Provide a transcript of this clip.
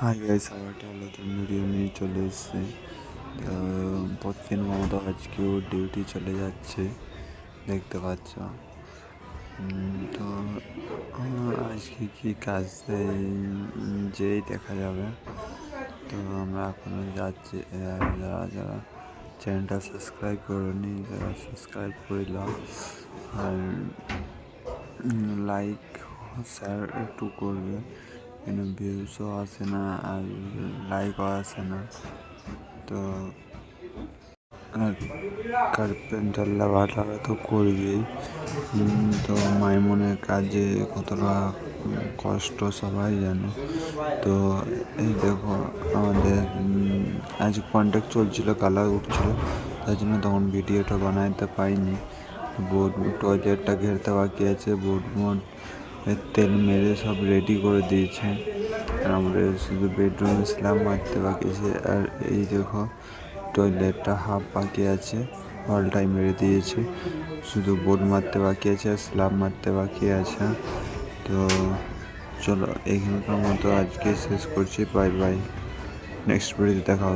Hi guys, আবার একটা নতুন ভিডিও নিয়ে চলে এসেছি। তো প্রতিদিন মতো আজকেও ডিউটি চলে যাচ্ছে, দেখতে পাচ্ছ। তো আজকে কি কাজ যেই দেখা যাবে। তো আমরা এখনো যাচ্ছি। যারা যারা চ্যানেলটা সাবস্ক্রাইব করেনি তারা সাবস্ক্রাইব করে দাও, আর লাইক শেয়ার একটু করবে, কিন্তু ভিউসও আসে না আর লাইকও আসে না। তো কার্পেন্টার লেবাররা তো করবেই। তো মাইমনের কাজে কতটা কষ্ট সবাই জানে। তো এই দেখো, আমাদের আজ কন্ট্রাক্ট চলছিল, কালার উঠছিল, তাই জন্য তখন ভিডিওটা বানাইতে পারিনি। বোর্ড টয়লেটটা ঘেরতে বাকি আছে, বোর্ড তেল মেরে সব রেডি করে দিয়েছে, আর আমাদের শুধু বেডরুমে স্ল্যাব মারতে বাকি আছে। আর এই দেখো, টয়লেটটা হাফ বাকি আছে, হলটাই মেরে দিয়েছে, শুধু বোর্ড মারতে বাকি আছে আর স্ল্যাব মারতে বাকি আছে। তো চলো, এইখানকার মতো আজকে শেষ করছি। বাই বাই, নেক্সট ভিডিওতে দেখা হবে।